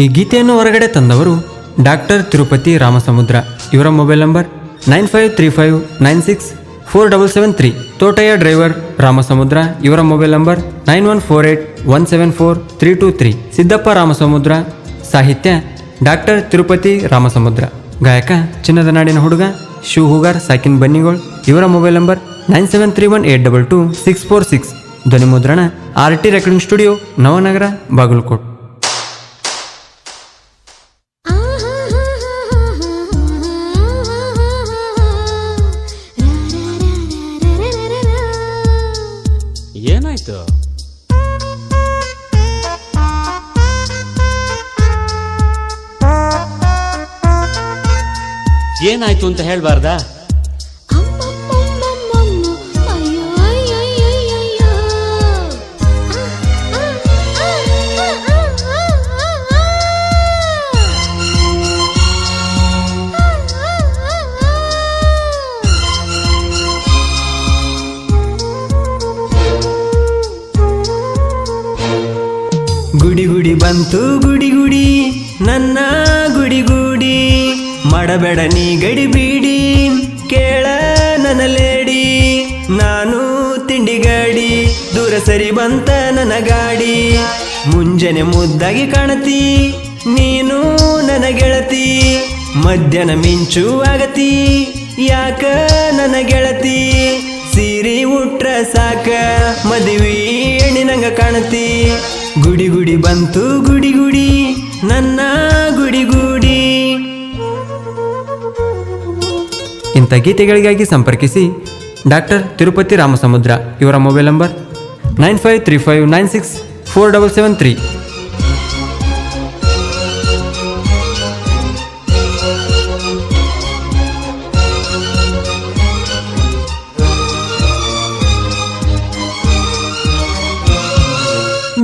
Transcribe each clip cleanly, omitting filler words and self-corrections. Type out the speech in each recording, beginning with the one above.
ಈ ಗೀತೆಯನ್ನು ಹೊರಗಡೆ ತಂದವರು ಡಾಕ್ಟರ್ ತಿರುಪತಿ ರಾಮಸಮುದ್ರ. ಇವರ mobile number 9535964773. Thotaiah driver Ramasamudra. ಇವರ ಮೊಬೈಲ್ ನಂಬರ್ 9148174323. ಸಿದ್ದಪ್ಪ ರಾಮಸಮುದ್ರ. ಸಾಹಿತ್ಯ ಡಾಕ್ಟರ್ ತಿರುಪತಿ ರಾಮಸಮುದ್ರ. ಗಾಯಕ ಚಿನ್ನದ ನಾಡಿನ ಹುಡುಗ ಶಿವ ಹೂಗಾರ್ ಸಾಕಿನ್ ಬನ್ನಿಗೋಳ್. ಇವರ ಮೊಬೈಲ್ ನಂಬರ್ 9731822646. ಧ್ವನಿ ಮುದ್ರಣ RT recording studio, Navanagar, Bagalkot. ಏನಾಯ್ತು? ಏನಾಯ್ತು ಅಂತ ಹೇಳ್ಬಾರ್ದಾ? ಗುಡಿ ಗುಡಿ ಬಂತು ಗುಡಿ ಗುಡಿ ನನ್ನ ಗುಡಿ ಗುಡಿ, ಮಾಡಬೇಡ ನೀ ಗಡಿ ಬೀಡಿ, ಕೇಳ ನನ್ನ ಲೇಡಿ, ನಾನು ತಿಂಡಿ ಗಾಡಿ, ದೂರ ಸರಿ ಬಂತ ನನ್ನ ಗಾಡಿ, ಮುಂಜಾನೆ ಮುದ್ದಾಗಿ ಕಾಣತಿ ನೀನು ನನ್ನ ಗೆಳತಿ, ಮಧ್ಯಾಹ್ನ ಮಿಂಚು ಆಗತಿ ಯಾಕ ನನ್ನ ಗೆಳತಿ, ಸೀರೆ ಉಟ್ರ ಸಾಕ ಮದುವೆ ಹೆಣ್ಣಿನಂಗ ಕಾಣತಿ, ಗುಡಿ ಗುಡಿ ಬಂತು ಗುಡಿ ಗುಡಿ ನನ್ನ ಗುಡಿ ಗುಡಿ. ಇಂಥ ಗೀತೆಗಳಿಗಾಗಿ ಸಂಪರ್ಕಿಸಿ ಡಾಕ್ಟರ್ ತಿರುಪತಿ ರಾಮಸಮುದ್ರ. ಇವರ ಮೊಬೈಲ್ ನಂಬರ್ 9535964773.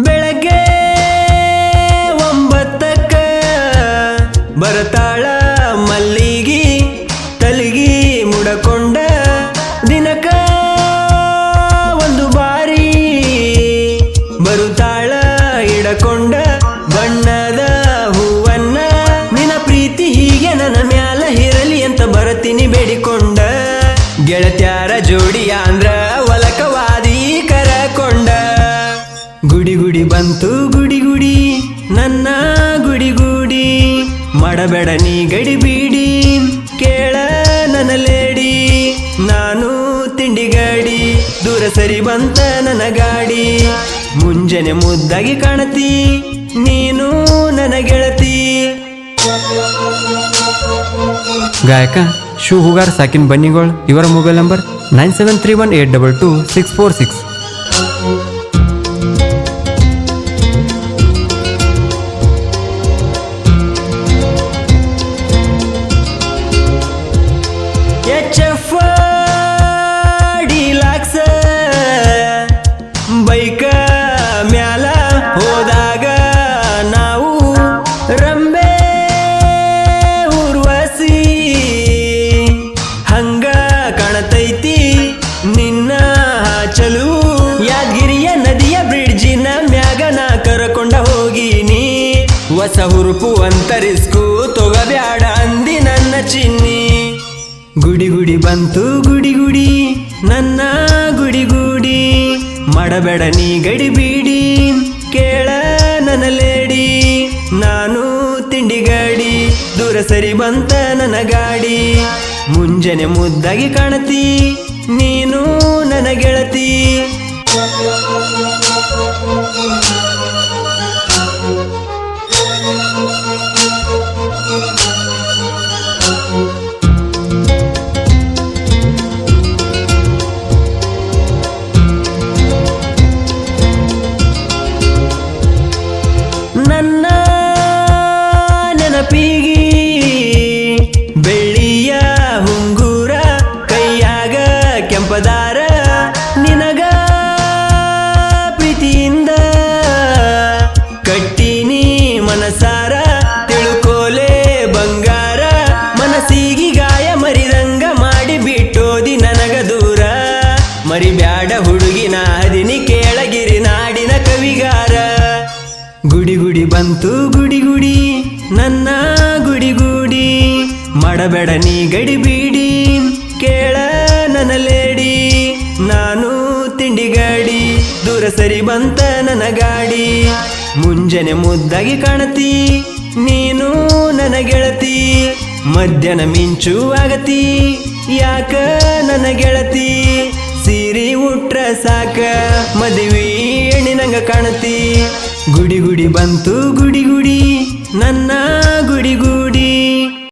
ಬೆಳಗ್ಗೆ 9ಕ್ಕ ಬರತಾಳ ಮಲ್ಲಿಗಿ, ತಲಿಗಿ ಮುಡಕೊಂಡ ದಿನಕ ಒಂದು ಬಾರಿ, ಬರುತ್ತಾಳ ಇಡಕೊಂಡ ಬಣ್ಣದ ಹೂವನ್ನ, ನಿನ್ನ ಪ್ರೀತಿ ಹೀಗೆ ನನ್ನ ಮ್ಯಾಲ ಇರಲಿ ಅಂತ ಬರತೀನಿ ಬೇಡಿಕೊಂಡ, ಗೆಳತ್ಯಾರ ಜೋಡಿ ಅಂದ್ರ ಒಲಕವಾದಿ ಕರಕೊಂಡ, ಗುಡಿ ಗುಡಿ ಬಂತು ಗುಡಿ ಗುಡಿ ನನ್ನ ಗುಡಿ ಗುಡಿ, ಮಾಡಬೇಡ ನೀ ಗಡಿ ಬೀಡಿ, ಕೇಳ ನನ್ನ ಲೇಡಿ, ನಾನು ತಿಂಡಿ ಗಾಡಿ, ದೂರ ಸರಿ ಬಂತ ನನ್ನ ಗಾಡಿ, ಮುಂಜಾನೆ ಮುದ್ದಾಗಿ ಕಾಣತಿ ನೀನು ನನ್ನ ಗೆಳತಿ. ಗಾಯಕ ಶಿವ ಹೂಗಾರ್ ಸಾಕಿನ್ ಬನ್ನಿಗೋಳ್. ಇವರ ಮೊಬೈಲ್ ನಂಬರ್ 9731822646. HF ಡಿಲಾಕ್ಸ್ ಬೈಕ ಮ್ಯಾಲ ಹೋದಾಗ ನಾವು ರಂಬೆ ಊರ್ವಸಿ, ಹಂಗ ಕಾಣತೈತಿ ನಿನ್ನ ಚಲು, ಯಾದಗಿರಿಯ ನದಿಯ ಬ್ರಿಡ್ಜಿನ ಮ್ಯಾಗ ನಾ ಕರಕೊಂಡ ಹೋಗಿನಿ, ಹೊಸ ಹುರುಪು ಅಂತ ರಿಸ್ಕು ತೊಗಬ್ಯಾಡ ಅಂದಿ ನನ್ನ ಚಿನ್ನಿ, ಗುಡಿ ಗುಡಿ ಬಂತು ಗುಡಿ ಗುಡಿ ನನ್ನ ಗುಡಿ ಗುಡಿ, ಮಾಡಬೇಡ ನೀ ಗಡಿ ಬೀಡಿ, ಕೇಳ ನನ್ನ ಲೇಡಿ, ನಾನು ತಿಂಡಿ ಗಾಡಿ, ದೂರ ಸರಿ ಬಂತ ನನ್ನ ಗಾಡಿ, ಮುಂಜಾನೆ ಮುದ್ದಾಗಿ ಕಾಣತಿ ನೀನು ನನ್ನ ಗೆಳತಿ. ನನ್ನ ನೆನಪಿಗಿ ಬೆಳ್ಳಿಯ ಹುಂಗೂರ, ಕೈಯಾಗ ಕೆಂಪದಾರ, ನಿನಗ ಪ್ರೀತಿಯಿಂದ ಕಟ್ಟಿನಿ ಮನಸಾರ, ತಿಳ್ಕೋಲೆ ಬಂಗಾರ, ಮನಸ್ಸಿಗೆ ಗಾಯ ಮರಿದಂಗ ಮಾಡಿ ಬಿಟ್ಟೋದಿ ನನಗ ದೂರ, ಮರಿಬ್ಯಾಡ ಹುಡುಗಿ ನಾದಿನಿ ಕೇಳಗಿರಿ ನಾಡಿನ ಕವಿಗಾರ, ಗುಡಿ ಗುಡಿ ಬಂತು ಗುಡಿ ಗುಡಿ ಗುಡಿ ನನ್ನ ಗುಡಿ ಮಾಡಬೇಡ ನೀ ಗಡಿಬಿಡಿ ಕೇಳ ನನ್ನ ಲೇಡಿ ನಾನು ತಿಂಡಿಗಾಡಿ ದೂರ ಸರಿ ಬಂತ ನನ್ನ ಗಾಡಿ ಮುಂಜಾನೆ ಮುದ್ದಾಗಿ ಕಾಣತಿ ನೀನು ನನ್ನ ಗೆಳತಿ ಮಧ್ಯಾಹ್ನ ಮಿಂಚು ಆಗತಿ ಯಾಕ ನನ್ನ ಗೆಳತಿ ಸೀರೆ ಉಟ್ರ ಸಾಕ ಮದುವೆ ಹೆಣ್ಣಿನಂಗ ಕಾಣತಿ ಗುಡಿ ಬಂತು ಗುಡಿ ನನ್ನ ಗುಡಿ